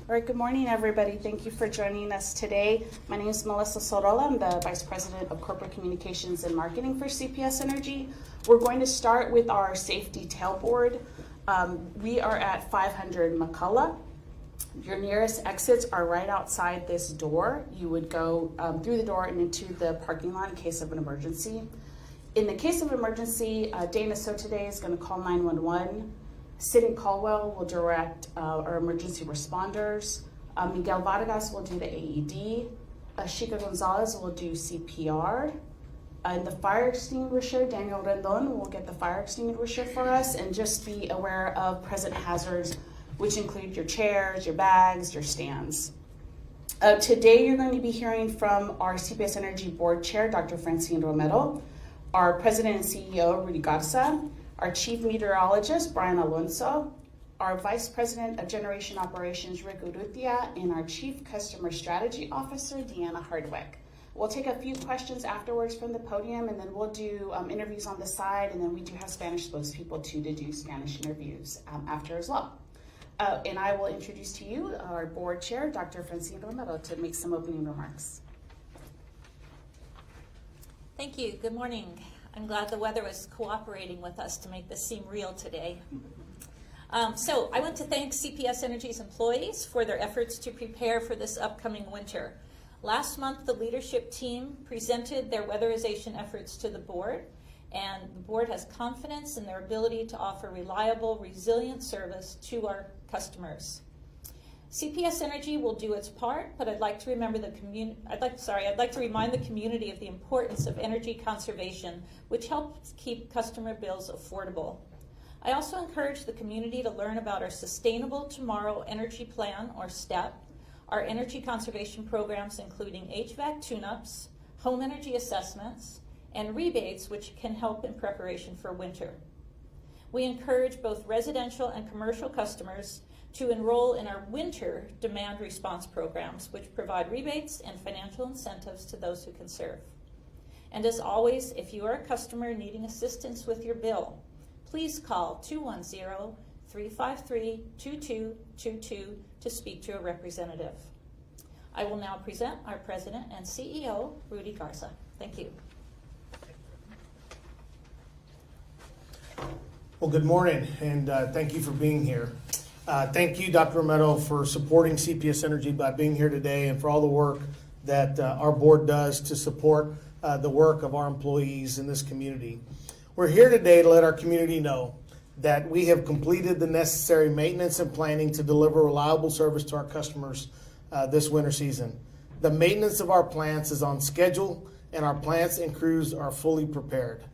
All right, good morning, everybody. Thank you for joining us today. My name is Melissa Sorolla. I'm the Vice President of Corporate Communications and Marketing for CPS Energy. We're going to start with our safety tailboard. We are at 500 McCullough. Your nearest exits are right outside this door. You would go through the door and into the parking lot in case of an emergency. In the case of emergency, Dana Sotoday is going to call 911. Sidney Caldwell will direct our emergency responders. Miguel Vargas will do the AED. Ashika Gonzalez will do CPR. And the fire extinguisher, Daniel Rendon, will get the fire extinguisher for us, and just be aware of present hazards, which include your chairs, your bags, your stands. Today you're going to be hearing from our CPS Energy Board Chair, Dr. Francine Romero, our President and CEO, Rudy Garza, our Chief Meteorologist, Brian Alonso, our Vice President of Generation Operations, Rick Urrutia, and our Chief Customer Strategy Officer, Deanna Hardwick. We'll take a few questions afterwards from the podium, and then we'll do interviews on the side, and then we do have Spanish spokespeople too to do Spanish interviews after as well. And I will introduce to you our Board Chair, Dr. Francine Romero, to make some opening remarks. Thank you. Good morning. I'm glad the weather was cooperating with us to make this seem real today. So I want to thank CPS Energy's employees for their efforts to prepare for this upcoming winter. Last month, the leadership team presented their weatherization efforts to the board, and the board has confidence in their ability to offer reliable, resilient service to our customers. CPS Energy will do its part, but I'd like to remind the community of the importance of energy conservation, which helps keep customer bills affordable. I also encourage the community to learn about our Sustainable Tomorrow Energy Plan, or STEP, our energy conservation programs including HVAC tune-ups, home energy assessments, and rebates, which can help in preparation for winter. We encourage both residential and commercial customers to enroll in our winter demand response programs, which provide rebates and financial incentives to those who can serve. And as always, if you are a customer needing assistance with your bill, please call 210-353-2222 to speak to a representative. I will now present our President and CEO, Rudy Garza. Thank you. Well, good morning, and thank you for being here. Thank you, Dr. Romero, for supporting CPS Energy by being here today, and for all the work that our board does to support the work of our employees in this community. We're here today to let our community know that we have completed the necessary maintenance and planning to deliver reliable service to our customers this winter season. The maintenance of our plants is on schedule, and our plants and crews are fully prepared.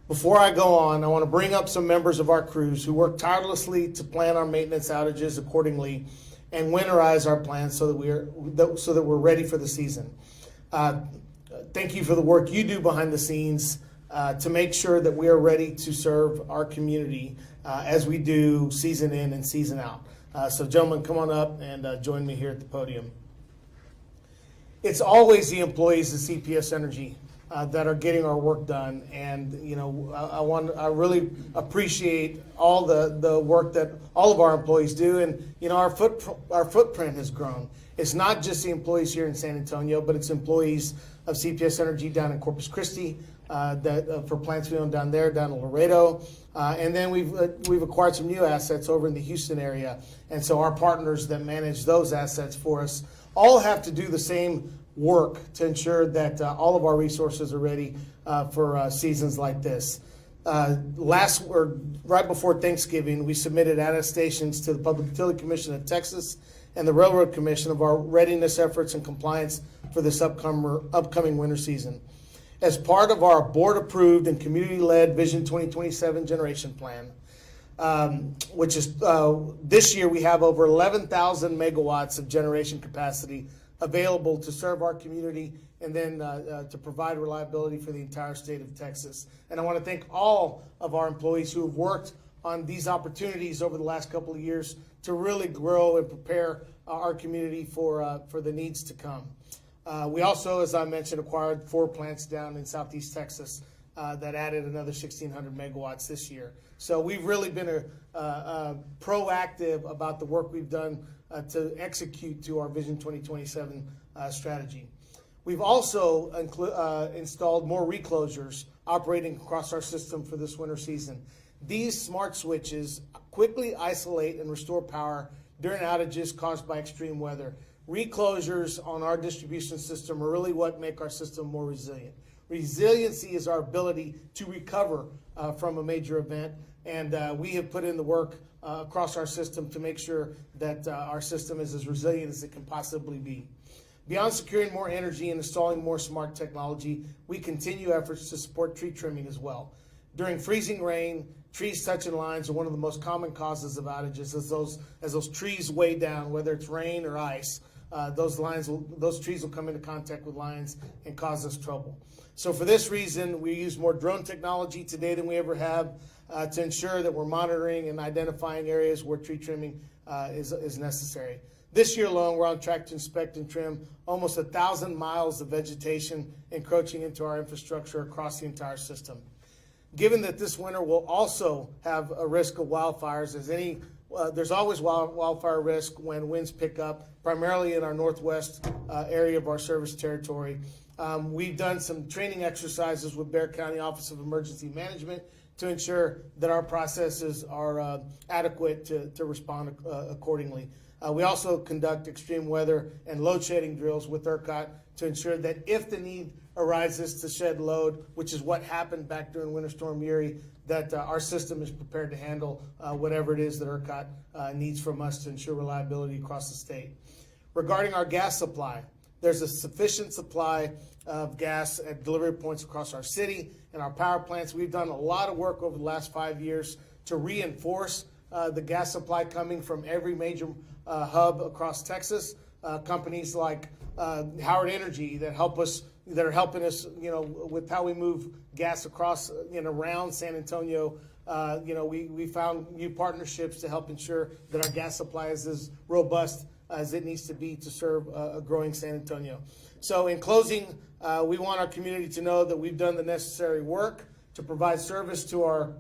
Before I go on, I want to bring up some members of our crews who work tirelessly to plan our maintenance outages accordingly and winterize our plants so that we're ready for the season. Thank you for the work you do behind the scenes to make sure that we are ready to serve our community as we do season in and season out. So gentlemen, come on up and join me here at the podium. It's always the employees of CPS Energy that are getting our work done, and I really appreciate all the work that all of our employees do, and our footprint has grown. It's not just the employees here in San Antonio, but it's employees of CPS Energy down in Corpus Christi, for plants we own down there, down in Laredo, and then we've acquired some new assets over in the Houston area, and so our partners that manage those assets for us all have to do the same work to ensure that all of our resources are ready for seasons like this. Right before Thanksgiving, we submitted attestations to the Public Utility Commission of Texas and the Railroad Commission of our readiness efforts and compliance for this upcoming winter season. As part of our board-approved and community-led Vision 2027 generation plan, which is this year we have over 11,000 megawatts of generation capacity available to serve our community and then to provide reliability for the entire state of Texas. And I want to thank all of our employees who have worked on these opportunities over the last couple of years to really grow and prepare our community for the needs to come. We also, as I mentioned, acquired 4 plants down in Southeast Texas that added another 1,600 megawatts this year. So we've really been proactive about the work we've done to execute to our Vision 2027 strategy. We've also installed more reclosures operating across our system for this winter season. These smart switches quickly isolate and restore power during outages caused by extreme weather. Reclosures on our distribution system are really what make our system more resilient. Resiliency is our ability to recover from a major event, and we have put in the work across our system to make sure that our system is as resilient as it can possibly be. Beyond securing more energy and installing more smart technology, we continue efforts to support tree trimming as well. During freezing rain, trees touching lines are one of the most common causes of outages as those trees weigh down, whether it's rain or ice. Those trees will come into contact with lines and cause us trouble. So for this reason, we use more drone technology today than we ever have to ensure that we're monitoring and identifying areas where tree trimming is necessary. This year alone, we're on track to inspect and trim almost 1,000 miles of vegetation encroaching into our infrastructure across the entire system. Given that this winter will also have a risk of wildfires, there's always wildfire risk when winds pick up, primarily in our northwest area of our service territory. We've done some training exercises with Bexar County Office of Emergency Management to ensure that our processes are adequate to respond accordingly. We also conduct extreme weather and load shedding drills with ERCOT to ensure that if the need arises to shed load, which is what happened back during Winter Storm Uri, that our system is prepared to handle whatever it is that ERCOT needs from us to ensure reliability across the state. Regarding our gas supply, there's a sufficient supply of gas at delivery points across our city and our power plants. We've done a lot of work over the last 5 years to reinforce the gas supply coming from every major hub across Texas. Companies like Howard Energy that are helping us, with how we move gas across and around San Antonio. We found new partnerships to help ensure that our gas supply is as robust as it needs to be to serve a growing San Antonio. So in closing, we want our community to know that we've done the necessary work to provide service to our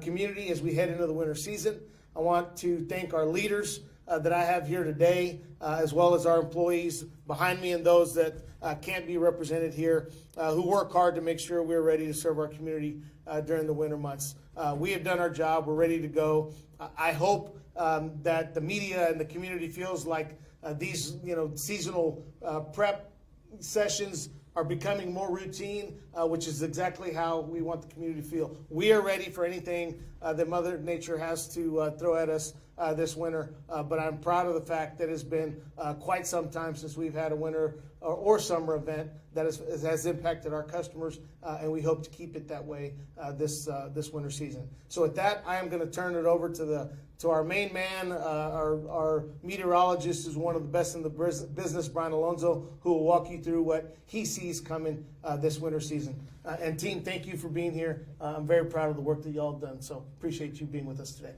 community as we head into the winter season. I want to thank our leaders that I have here today, as well as our employees behind me and those that can't be represented here, who work hard to make sure we're ready to serve our community during the winter months. We have done our job. We're ready to go. I hope that the media and the community feels like these seasonal prep sessions are becoming more routine, which is exactly how we want the community to feel. We are ready for anything that Mother Nature has to throw at us this winter, but I'm proud of the fact that it's been quite some time since we've had a winter or summer event that has impacted our customers, and we hope to keep it that way this winter season. So with that, I am going to turn it over to our main man, our meteorologist, who's one of the best in the business, Brian Alonso, who will walk you through what he sees coming this winter season. And team, thank you for being here. I'm very proud of the work that y'all have done, so appreciate you being with us today.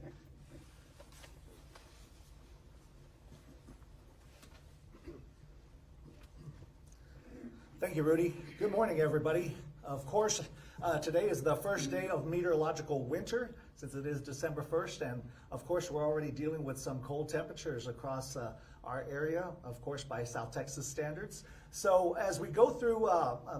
Thank you, Rudy. Good morning, everybody. Of course, today is the first day of meteorological winter, since it is December 1st, and of course, we're already dealing with some cold temperatures across our area, of course, by South Texas standards. So as we go through,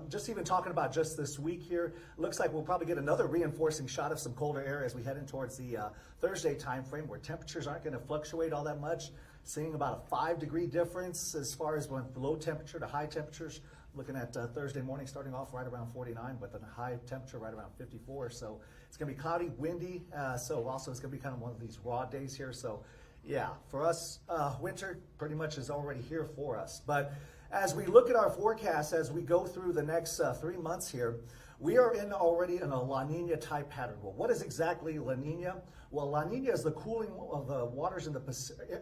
just even talking about just this week here, it looks like we'll probably get another reinforcing shot of some colder air as we head in towards the Thursday timeframe, where temperatures aren't going to fluctuate all that much, seeing about a 5-degree difference as far as when low temperature to high temperatures. Looking at Thursday morning, starting off right around 49, with a high temperature right around 54. So it's going to be cloudy, windy. So also it's going to be kind of one of these raw days here. So yeah, for us, winter pretty much is already here for us. But as we look at our forecast, as we go through the next 3 months here, we are already in a La Nina type pattern. Well, what is exactly La Nina? Well, La Nina is the cooling of the waters in the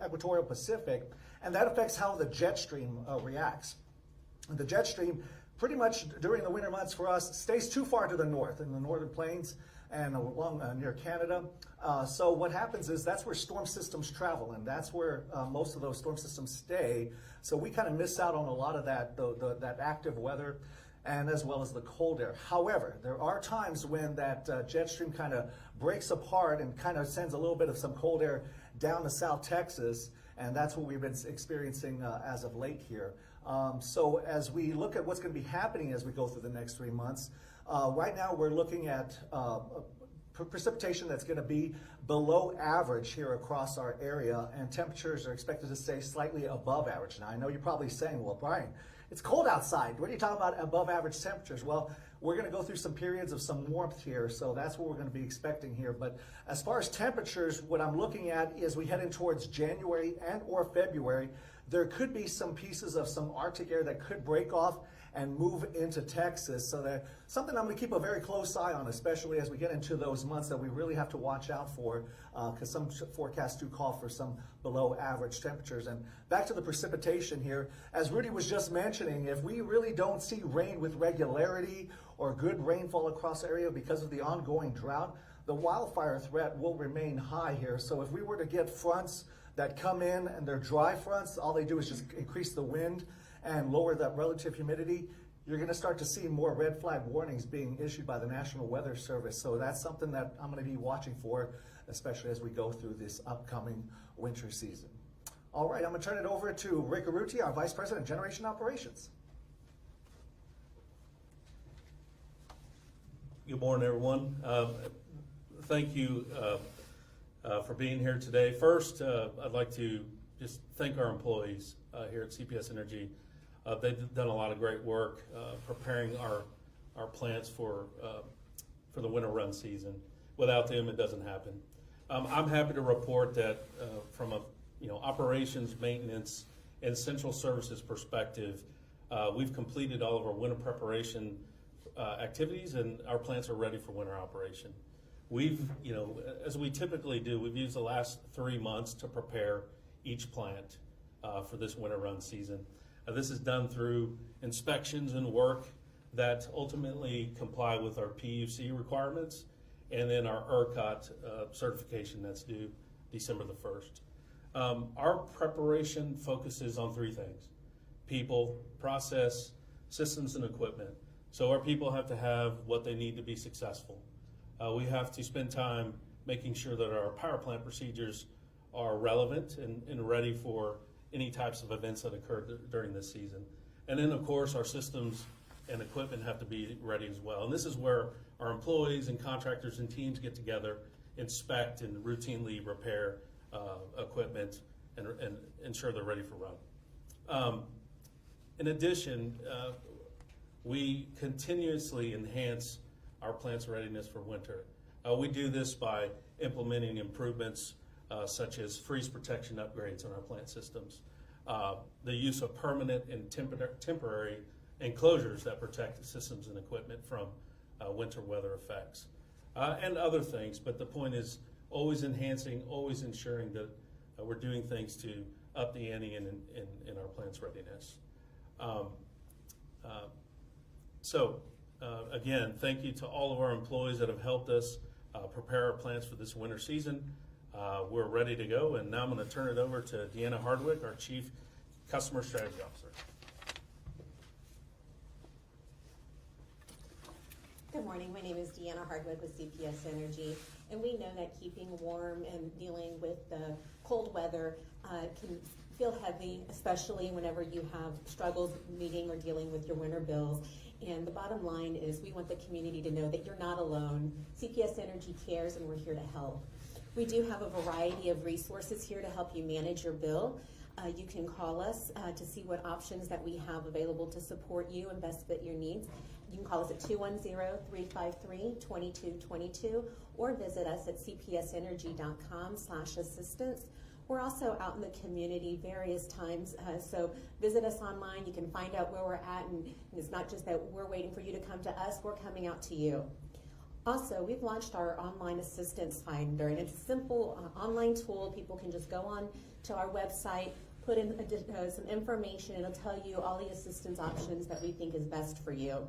equatorial Pacific, and that affects how the jet stream reacts. The jet stream, pretty much during the winter months for us, stays too far to the north in the northern plains and along near Canada. So what happens is that's where storm systems travel, and that's where most of those storm systems stay. So we kind of miss out on a lot of that active weather, and as well as the cold air. However, there are times when that jet stream kind of breaks apart and kind of sends a little bit of some cold air down to South Texas. and that's what we've been experiencing as of late here. So as we look at what's going to be happening as we go through the next 3 months, right now we're looking at precipitation that's going to be below average here across our area, and temperatures are expected to stay slightly above average. Now I know you're probably saying, well, Brian, it's cold outside. What are you talking about above average temperatures? Well, we're going to go through some periods of some warmth here, so that's what we're going to be expecting here. But as far as temperatures, what I'm looking at is we head in towards January and or February. There could be some pieces of some Arctic air that could break off and move into Texas. So that's something I'm going to keep a very close eye on, especially as we get into those months that we really have to watch out for, because some forecasts do call for some below average temperatures. And back to the precipitation here, as Rudy was just mentioning, if we really don't see rain with regularity or good rainfall across the area because of the ongoing drought, the wildfire threat will remain high here. So if we were to get fronts that come in and they're dry fronts, all they do is just increase the wind and lower that relative humidity, you're going to start to see more red flag warnings being issued by the National Weather Service. So that's something that I'm going to be watching for, especially as we go through this upcoming winter season. All right, I'm going to turn it over to Rick Arruti, our Vice President of Generation Operations. Good morning, everyone. Thank you for being here today. First, I'd like to just thank our employees here at CPS Energy. They've done a lot of great work preparing our plants for the winter run season. Without them, it doesn't happen. I'm happy to report that from a operations, maintenance, and central services perspective, we've completed all of our winter preparation activities, and our plants are ready for winter operation. We've, as we typically do, we've used the last 3 months to prepare each plant for this winter run season. This is done through inspections and work that ultimately comply with our PUC requirements, and then our ERCOT certification that's due December the 1st. Our preparation focuses on 3 things: people, process, systems, and equipment. So our people have to have what they need to be successful. We have to spend time making sure that our power plant procedures are relevant and ready for any types of events that occur during this season. And then, of course, our systems and equipment have to be ready as well. And this is where our employees and contractors and teams get together, inspect and routinely repair equipment and ensure they're ready for run. In addition, we continuously enhance our plant's readiness for winter. We do this by implementing improvements such as freeze protection upgrades on our plant systems, the use of permanent and temporary enclosures that protect the systems and equipment from winter weather effects, and other things. But the point is always enhancing, always ensuring that we're doing things to up the ante in our plant's readiness. Again, thank you to all of our employees that have helped us prepare our plants for this winter season. We're ready to go, and now I'm going to turn it over to Deanna Hardwick, our Chief Customer Strategy Officer. Good morning. My name is Deanna Hardwick with CPS Energy, and we know that keeping warm and dealing with the cold weather can feel heavy, especially whenever you have struggles meeting or dealing with your winter bills. And the bottom line is we want the community to know that you're not alone. CPS Energy cares, and we're here to help. We do have a variety of resources here to help you manage your bill. You can call us to see what options that we have available to support you and best fit your needs. You can call us at 210-353-2222 or visit us at cpsenergy.com/assistance. We're also out in the community various times, so visit us online. You can find out where we're at, and it's not just that we're waiting for you to come to us, we're coming out to you. Also, we've launched our online assistance finder, and it's a simple online tool. People can just go on to our website, put in some information, and it'll tell you all the assistance options that we think is best for you.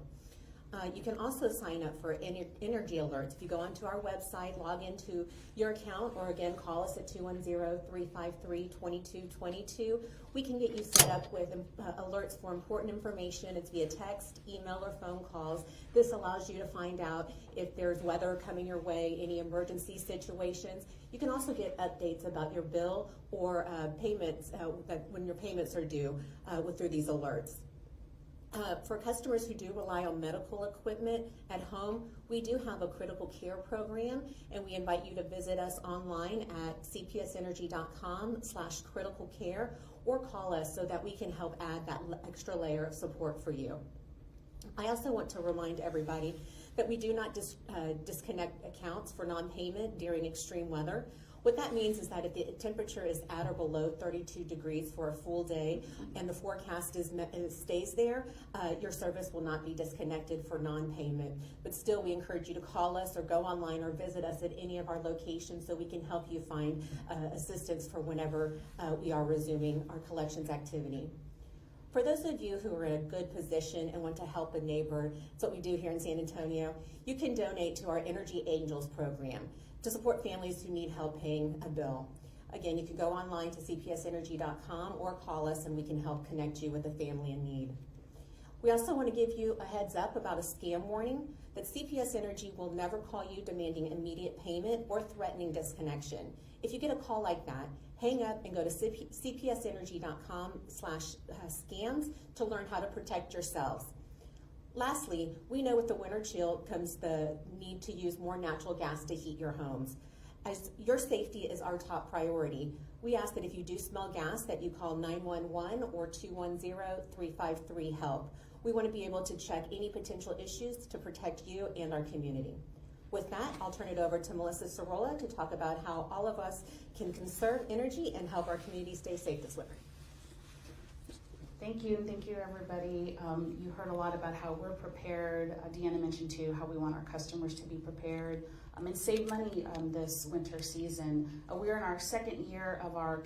You can also sign up for energy alerts. If you go onto our website, log into your account, or again, call us at 210-353-2222. We can get you set up with alerts for important information. It's via text, email, or phone calls. This allows you to find out if there's weather coming your way, any emergency situations. You can also get updates about your bill or payments, when your payments are due through these alerts. For customers who do rely on medical equipment at home, we do have a critical care program, and we invite you to visit us online at cpsenergy.com/criticalcare, or call us so that we can help add that extra layer of support for you. I also want to remind everybody that we do not disconnect accounts for non-payment during extreme weather. What that means is that if the temperature is at or below 32 degrees for a full day and the forecast stays there, your service will not be disconnected for non-payment. But still, we encourage you to call us or go online or visit us at any of our locations so we can help you find assistance for whenever we are resuming our collections activity. For those of you who are in a good position and want to help a neighbor, it's what we do here in San Antonio, you can donate to our Energy Angels program to support families who need help paying a bill. Again, you can go online to cpsenergy.com or call us and we can help connect you with a family in need. We also want to give you a heads up about a scam warning that CPS Energy will never call you demanding immediate payment or threatening disconnection. If you get a call like that, hang up and go to cpsenergy.com/scams to learn how to protect yourselves. Lastly, we know with the winter chill comes the need to use more natural gas to heat your homes. As your safety is our top priority, we ask that if you do smell gas that you call 911 or 210-353-HELP. We want to be able to check any potential issues to protect you and our community. With that, I'll turn it over to Melissa Sorolla to talk about how all of us can conserve energy and help our community stay safe this winter. Thank you, and thank you, everybody. You heard a lot about how we're prepared. Deanna mentioned too how we want our customers to be prepared and save money this winter season. We are in our second year of our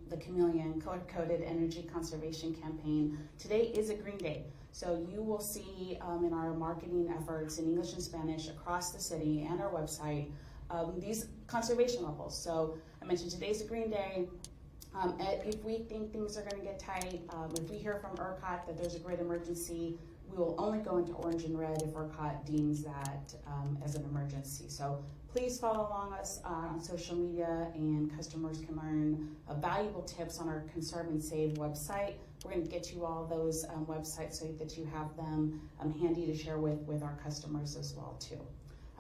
the Chameleon Color-Coded Energy Conservation Campaign. Today is a green day, so you will see in our marketing efforts in English and Spanish across the city and our website these conservation levels. So I mentioned today's a green day. If we think things are going to get tight, if we hear from ERCOT that there's a grid emergency, we will only go into orange and red if ERCOT deems that as an emergency. So please follow along us on social media, and customers can learn valuable tips on our Conserve and Save website. We're going to get you all those websites so that you have them handy to share with our customers as well too.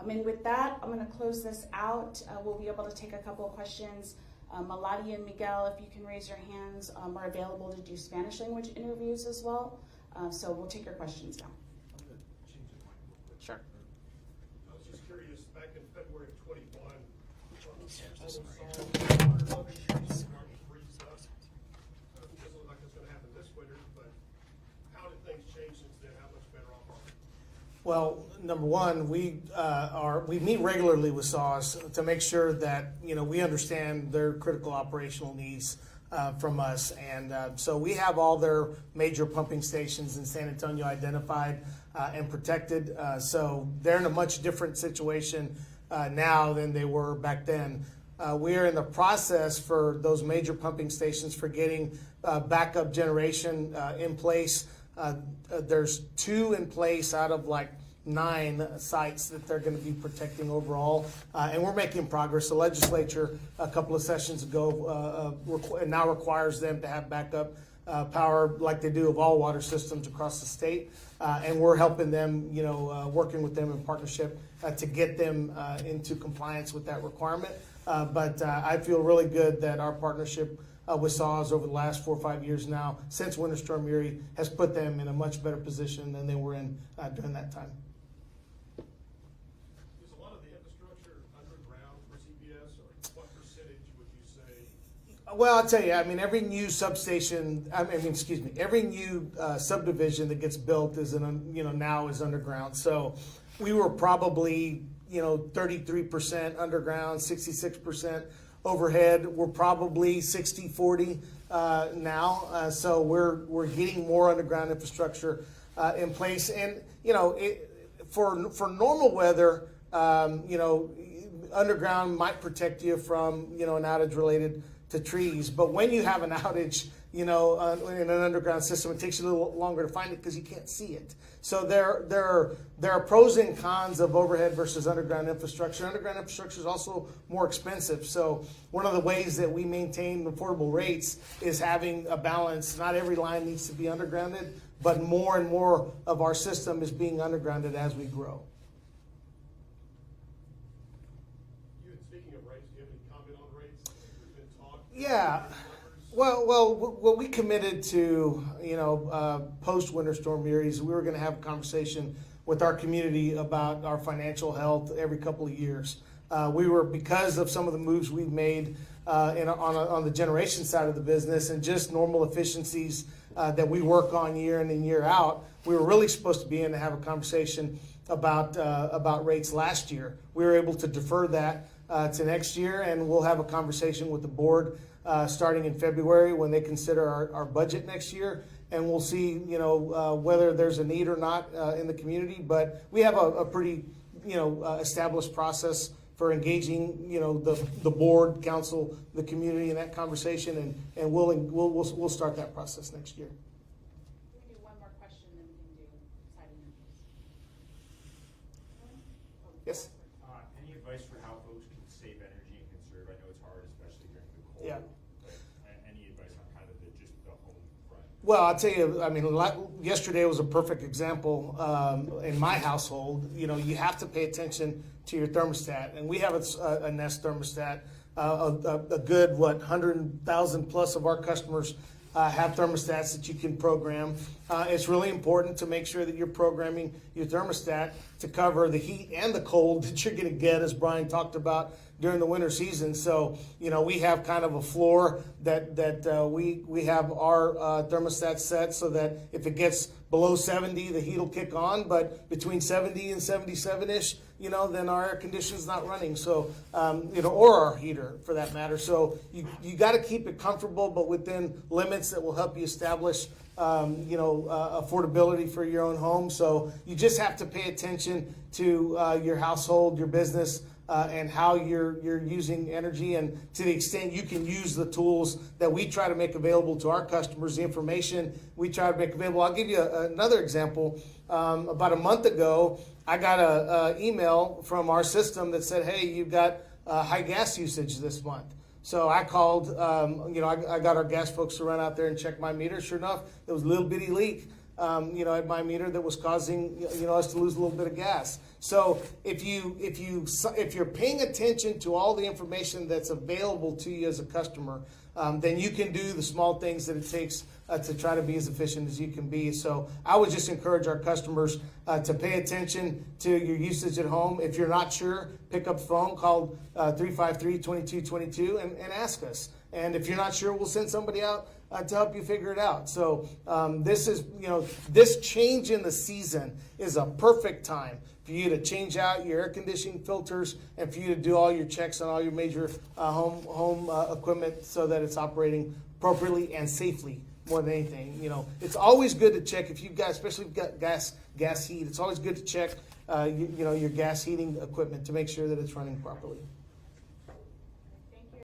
And with that, I'm going to close this out. We'll be able to take a couple of questions. Melody and Miguel, if you can raise your hands, are available to do Spanish language interviews as well. So we'll take your questions now. I'm going to change the mic real quick. Sure. I was just curious, back in February of 21, freeze up. Doesn't look like it's going to happen this winter, but how did things change since then? How much better off are we? Well, number one, we meet regularly with SAWS to make sure that we understand their critical operational needs from us, and so we have all their major pumping stations in San Antonio identified and protected. So they're in a much different situation now than they were back then. We are in the process for those major pumping stations for getting backup generation in place. There's 2 in place out of 9 sites that they're going to be protecting overall, and we're making progress. The legislature a couple of sessions ago now requires them to have backup power like they do of all water systems across the state, and we're helping them, working with them in partnership to get them into compliance with that requirement. But I feel really good that our partnership with SAWS over the last 4 or 5 years now, since Winter Storm Uri, has put them in a much better position than they were in during that time. Is a lot of the infrastructure underground for CPS, or what percentage would you say? Well, I'll tell you, every new substation, every new subdivision that gets built is now is underground. So we were probably 33% underground, 66% overhead. We're probably 60-40 now. So we're getting more underground infrastructure in place, and for normal weather, underground might protect you from, an outage related to trees. But when you have an outage, in an underground system, it takes you a little longer to find it because you can't see it. So there are pros and cons of overhead versus underground infrastructure. Underground infrastructure is also more expensive. So one of the ways that we maintain affordable rates is having a balance. Not every line needs to be undergrounded, but more and more of our system is being undergrounded as we grow. Speaking of rates, do you have any comment on rates? There's been talk. Yeah. Well, what we committed to, post Winter Storm Uri, we were going to have a conversation with our community about our financial health every couple of years. Because of some of the moves we've made on the generation side of the business and just normal efficiencies that we work on year in and year out, we were really supposed to be in to have a conversation about rates last year. We were able to defer that to next year, and we'll have a conversation with the board starting in February when they consider our budget next year, and we'll see whether there's a need or not in the community. But we have a pretty established process for engaging the board, council, the community in that conversation, and we'll start that process next year. We can do one more question, then we can do side interviews. Yes. Any advice for how folks can save energy and conserve? I know it's hard, especially during the cold. Yeah. But any advice on kind of just the home front? Well, I'll tell you, yesterday was a perfect example in my household. You have to pay attention to your thermostat. And we have a Nest thermostat. A good, 100,000 plus of our customers have thermostats that you can program. It's really important to make sure that you're programming your thermostat to cover the heat and the cold that you're going to get, as Brian talked about, during the winter season. So, we have kind of a floor that we have our thermostat set so that if it gets below 70, the heat will kick on. But between 70 and 77-ish, then our air conditioner's not running. So, or our heater for that matter. So you got to keep it comfortable, but within limits that will help you establish affordability for your own home. So you just have to pay attention to your household, your business, and how you're using energy, and to the extent you can use the tools that we try to make available to our customers, the information we try to make available. I'll give you another example. About a month ago, I got an email from our system that said, "Hey, you've got high gas usage this month." So I called, I got our gas folks to run out there and check my meter. Sure enough, there was a little bitty leak, at my meter that was causing, us to lose a little bit of gas. So if you're paying attention to all the information that's available to you as a customer, then you can do the small things that it takes to try to be as efficient as you can be. So I would just encourage our customers to pay attention to your usage at home. If you're not sure, pick up the phone, call 353-2222 and ask us. And if you're not sure, we'll send somebody out to help you figure it out. So this change in the season is a perfect time for you to change out your air conditioning filters and for you to do all your checks on all your major home equipment so that it's operating appropriately and safely. More than anything, it's always good to check if you've got, especially if you've got gas heat. It's always good to check, your gas heating equipment to make sure that it's running properly.